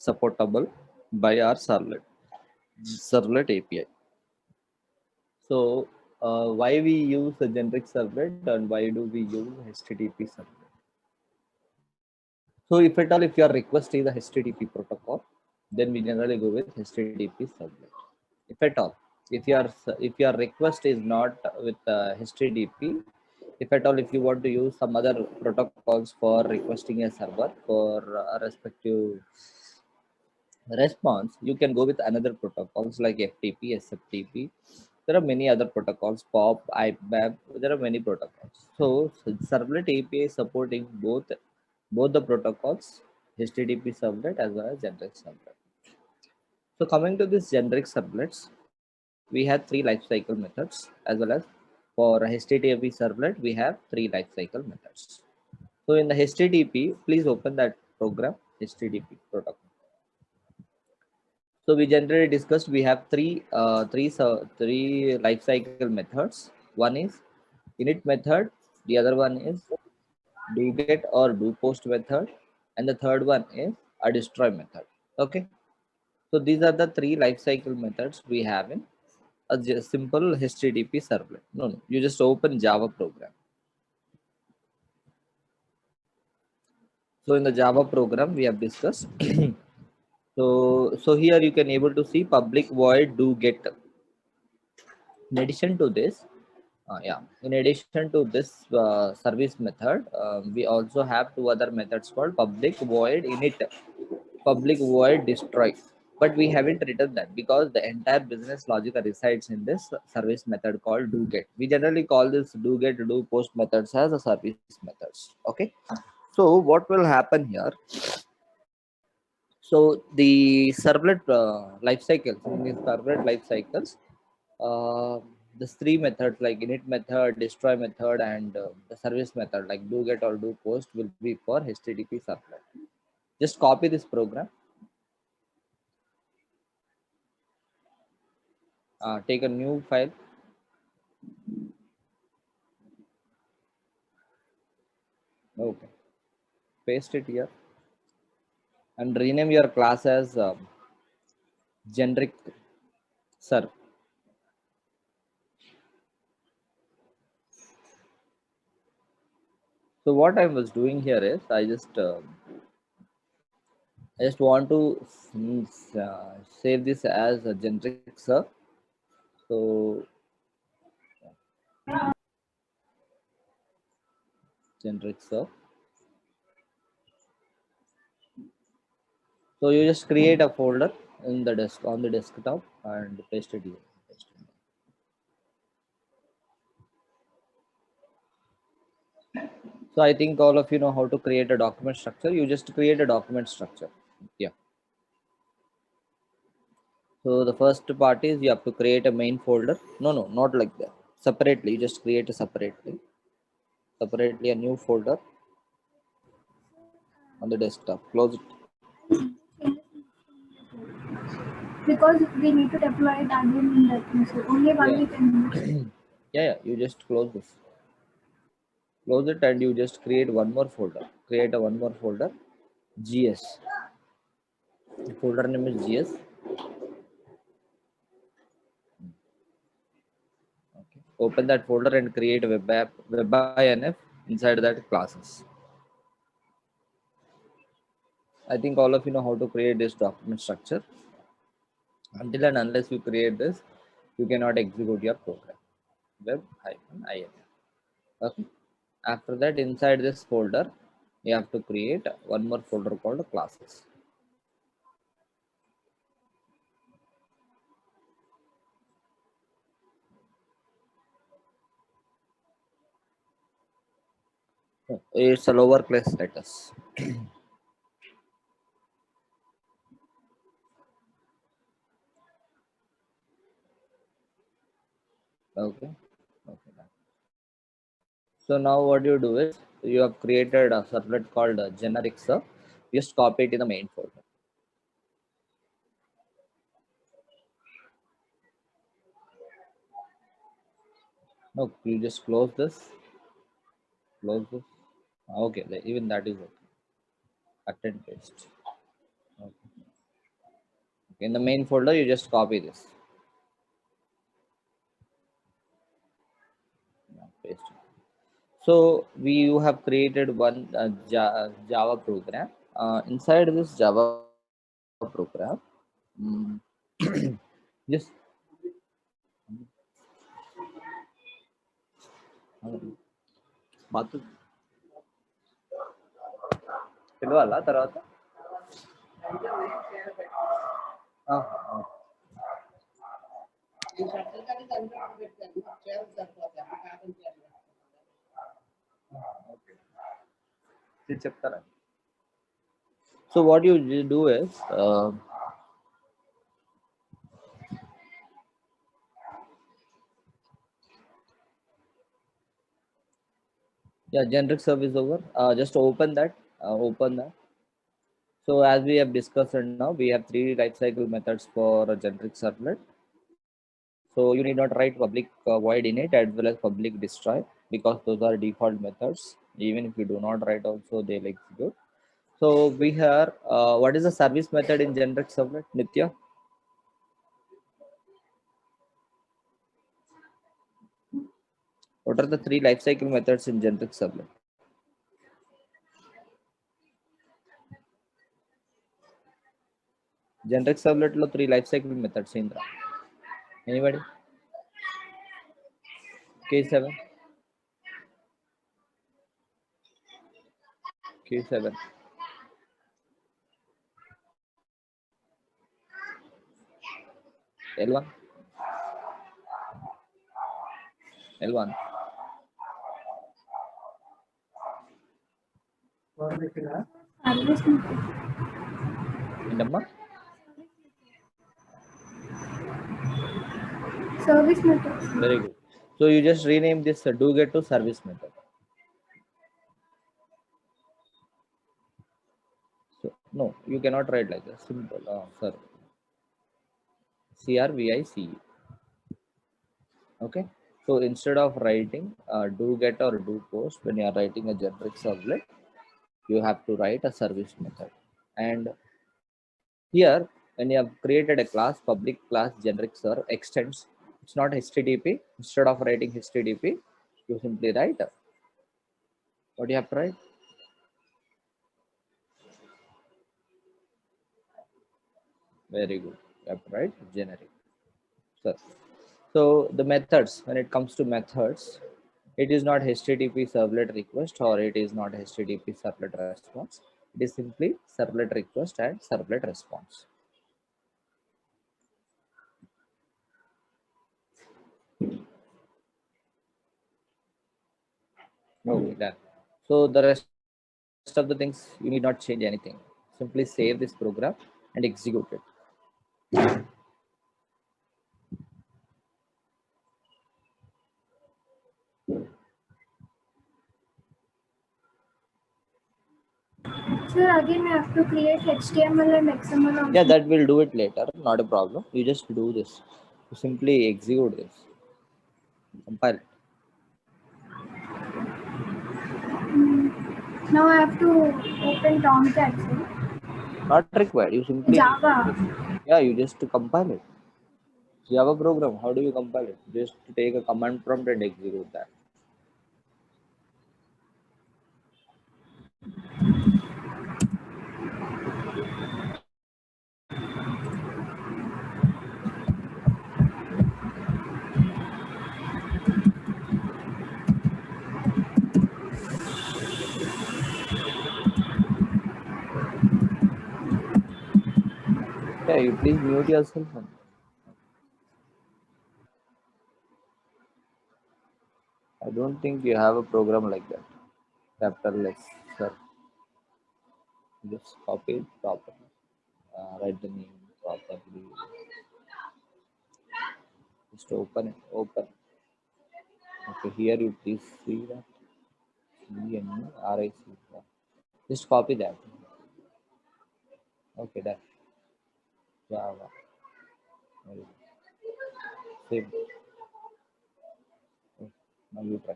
supportable by our servlet API. So why we use a generic servlet and why do we use HTTP servlet? So if at all, if your request is a HTTP protocol, then we generally go with HTTP servlet. If at all, if your request is not with HTTP, if at all, if you want to use some other protocols for requesting a server for a respective response, you can go with another protocols like FTP, SFTP. There are many other protocols, POP, IBAP. There are many protocols. So servlet API is supporting both the protocols, HTTP servlet as well as generic servlet. So coming to this generic servlets, we have three lifecycle methods as well as for HTTP servlet, we have three lifecycle methods. So in the HTTP, please open that program, HTTP protocol. So we generally discussed we have three lifecycle methods. One is init method, the other one is do get or do post method, and the third one is a destroy method. Okay, so these are the three lifecycle methods we have in a simple HTTP servlet. No, you just open Java program. So in the Java program we have discussed. So here you can able to see public void do get. In addition to this, in addition to this service method, we also have two other methods called public void init, public void destroy. But we haven't written that because the entire business logic resides in this service method called do get. We generally call this do get, do post methods as a service methods. Okay. So what will happen here? So the servlet life cycles, in the servlet life cycles, uh, the three methods like init method, destroy method, and the service method like do get or do post will be for HTTP servlet. Just copy this program, take a new file, okay, paste it here, and rename your class as generic serv. So what I was doing here is I just want to save this as a generic serv. So generic serv. So you just create a folder in the desk on the desktop and paste it here. So I think all of you know how to create a document structure. You just create a document structure. Yeah. So the first part is you have to create a main folder. No, not like that. Separately, you just create a separately a new folder on the desktop. Close it. Because we need to deploy it again in that so only one Yeah. we can use. Yeah. You just close this. Close it and you just create one more folder. Create a one more folder. GS. The folder name is GS. Okay. Open that folder and create a web app, web-inf inside that classes. I think all of you know how to create this document structure. Until and unless you create this, you cannot execute your program. Web-inf. Okay. After that, inside this folder, you have to create one more folder called classes. It's a lower class letters. Okay. Okay. So now what you do is you have created a servlet called generic serv. Just copy it in the main folder. No, you just close this. Close this. Okay, even that is okay. Cut and paste. Okay. In the main folder, you just copy this. Paste it. So you have created one Java program. Inside this Java program, mm, just బాతు పిలవాలా తర్వాత చెప్తారా. So what you do is yeah, generic service over. Just open that. Open that. So as we have discussed now, we have three lifecycle methods for a generic servlet. So you need not write public void init as well as public destroy, because those are default methods. Even if you do not write also, they'll execute. So we have what is the service method in generic servlet, Nitya? What are the three lifecycle methods in generic servlet? Generic servlet lo three lifecycle methods Indra. Anybody? K7. K7. L1. L1. Service method. Indamma? Service method. Very good. So you just rename this do get to service method. So no, you cannot write like that. Simple. Sir. CRVICE. Okay. So instead of writing do get or do post when you are writing a generic servlet, you have to write a service method. And here, when you have created a class, public class generic serve extends, it's not HTTP. Instead of writing HTTP, you simply write what you have to write. Very good. You have to write generic. So the methods, when it comes to methods, it is not HTTP servlet request or it is not HTTP servlet response. It is simply servlet request and servlet response. Okay, done. So the rest of the things you need not change anything. Simply save this program and execute it. Sir, again I have to create HTML and XML also. Yeah, that will do it later. Not a problem. You just do this. You simply execute this. Compile it. Now I have to open Tomcat. Sir. Not required. You simply Java. yeah, you just compile it. Java program. How do you compile it? Just take a command prompt and execute that. Yeah, you please mute yourself. I don't think you have a program like that. Capital S, sir. Just copy it properly. Write the name properly. Just open it. Open. Okay, here you please see that. CNRIC. Just copy that. Okay, done. Java. Very good. Save. Okay, now you try.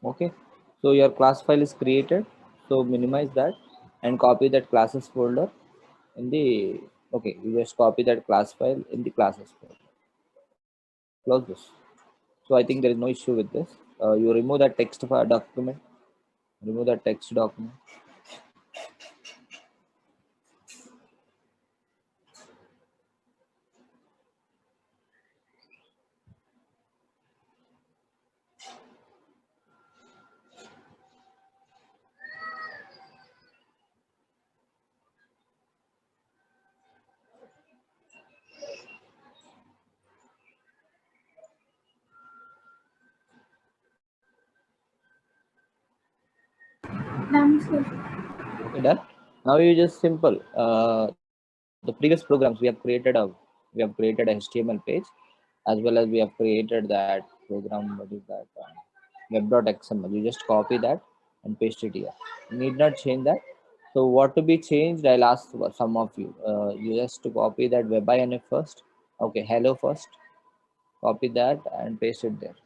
Okay, so your class file is created, so minimize that and copy that classes folder in the, okay, you just copy that class file in the classes folder. Close this. So I think there is no issue with this. You remove that text file document, remove that text document. Done, sir. Okay, done. Now you just simple. The previous programs we have created a HTML page, as well as we have created that program. What is that? Web.xml. You just copy that and paste it here. You need not change that. So what to be changed? I'll ask some of you. You just to copy that web.inf first. Okay, hello first. Copy that and paste it there.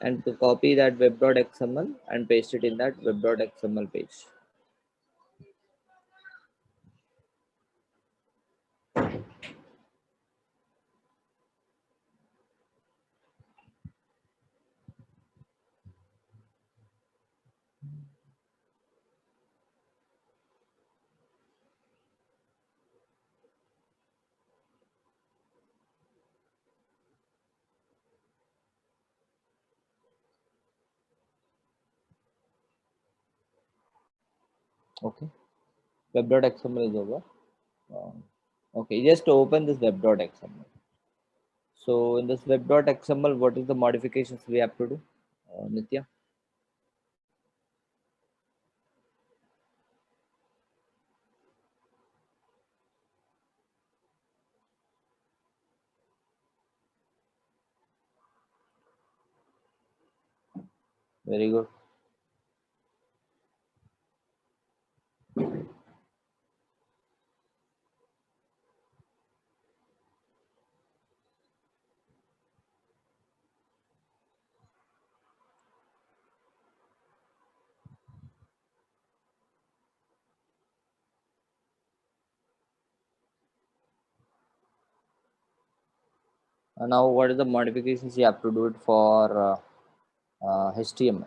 And to copy that web.xml and paste it in that web.xml page. Okay, web.xml is over. Okay, just open this web.xml. So in this web.xml, what is the modifications we have to do? Nitya, very good. Now, what is the modifications you have to do it for HTML?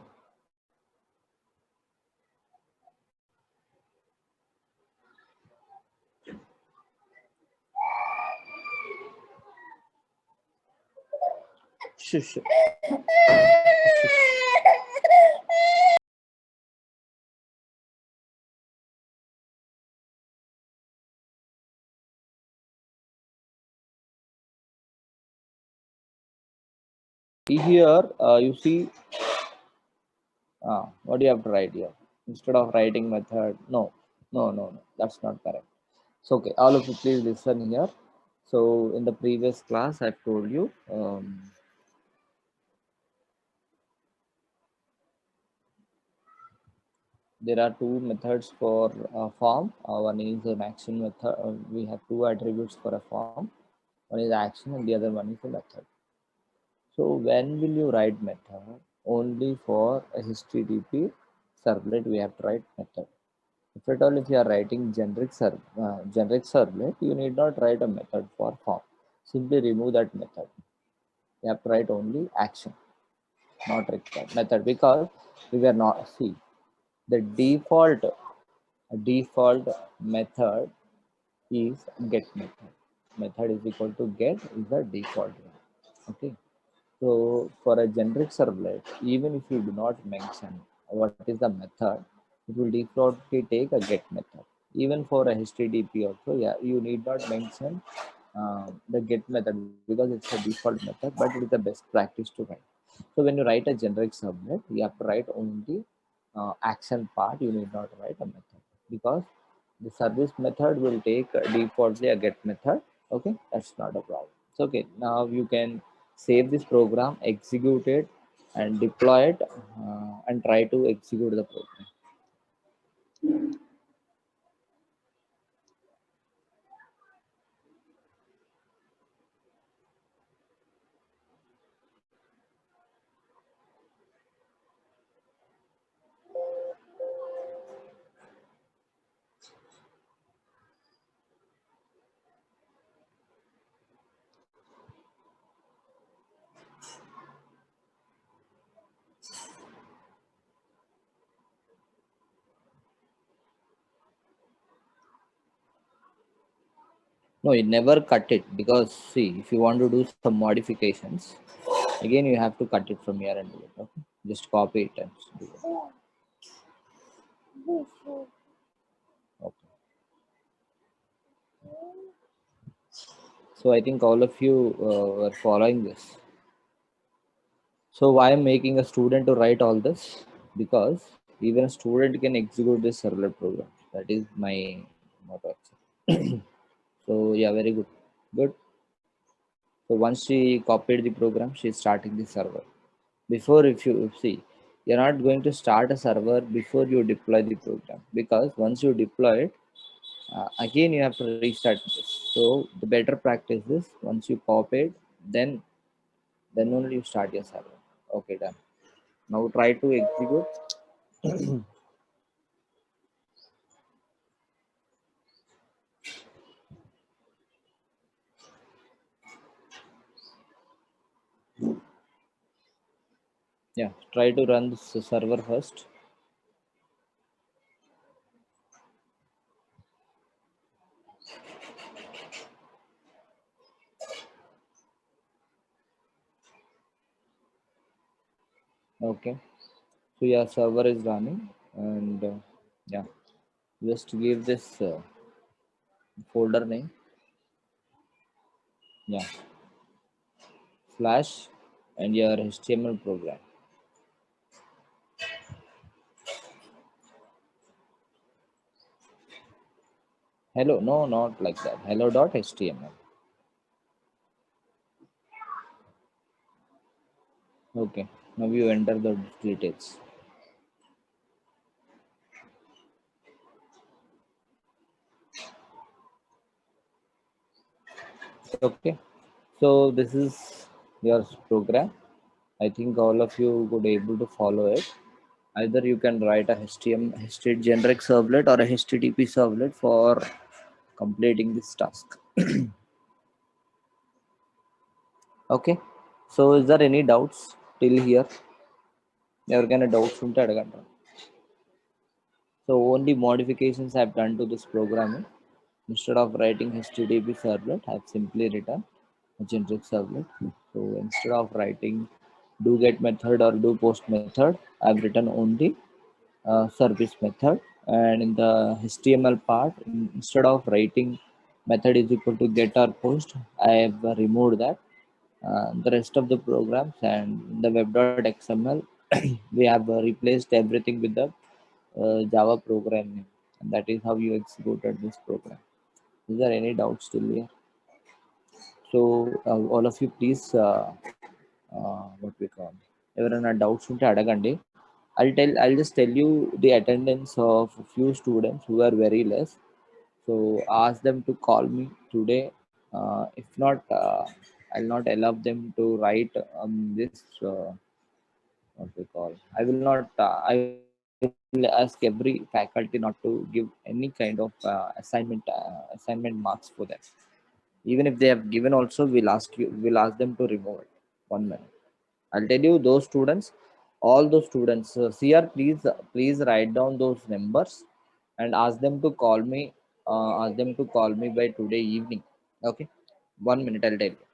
Shush, shush, shush. Here, you see, what do you have to write here? Instead of writing method, no, that's not correct. So, okay, all of you please listen here. So, in the previous class, I've told you there are two methods for a form. One is an action method. We have two attributes for a form. One is action and the other one is a method. So when will you write method? Only for a HTTP servlet we have to write method. If at all if you are writing generic servlet, you need not write a method for form. Simply remove that method. You have to write only action, not required method, because we were not see the default method is get method. Method is equal to get is the default one. Okay. So for a generic servlet, even if you do not mention what is the method, it will defaultly take a get method. Even for a HTTP also, yeah, you need not mention the get method because it's a default method, but it is the best practice to write. So when you write a generic servlet, you have to write only action part. You need not write a method because the service method will take defaultly a get method. Okay, that's not a problem. So okay, now you can save this program, execute it, and deploy it, and try to execute the program. No, you never cut it, because see, if you want to do some modifications, again you have to cut it from here and do it. Okay, just copy it and do it. Okay. So I think all of you are following this. So why I'm making a student to write all this? Because even a student can execute this servlet program. That is my motto. Actually. So yeah, very good. Good. So once she copied the program, she's starting the server. Before, if you see, you're not going to start a server before you deploy the program, because once you deploy it, again you have to restart this. So the better practice is, once you copy it, then only you start your server. Okay, done. Now try to execute. Yeah, try to run this server first. Okay, so yeah, server is running, and yeah, just give this folder name. Yeah, slash and your HTML program. Hello, no, not like that. Hello.html. Okay, now you enter the details. Okay, so this is your program. I think all of you would able to follow it. Either you can write a HTML generic servlet or a HTTP servlet for completing this task. Okay, so is there any doubts till here? ఎవరికైనా doubts ఉంటే అడగండి. So only modifications I've done to this programming. Instead of writing HTTP servlet, I've simply written a generic servlet. So instead of writing do get method or do post method, I've written only service method. And in the HTML part, instead of writing method is equal to get or post, I have removed that. The rest of the programs and the web.xml, we have replaced everything with the Java programming, and that is how you executed this program. Is there any doubt still here? So all of you, please, what we call, ఎవరైనా doubts ఉంటే అడగండి. I'll just tell you the attendance of a few students who are very less. So ask them to call me today. If not, I'll not allow them to write this. What we call. I will not. I will ask every faculty not to give any kind of assignment marks for them. Even if they have given, also we'll ask them to remove it. 1 minute. I'll tell you those students, all those students. CR, please write down those numbers and ask them to call me. Ask them to call me by today evening. Okay, 1 minute. I'll tell you.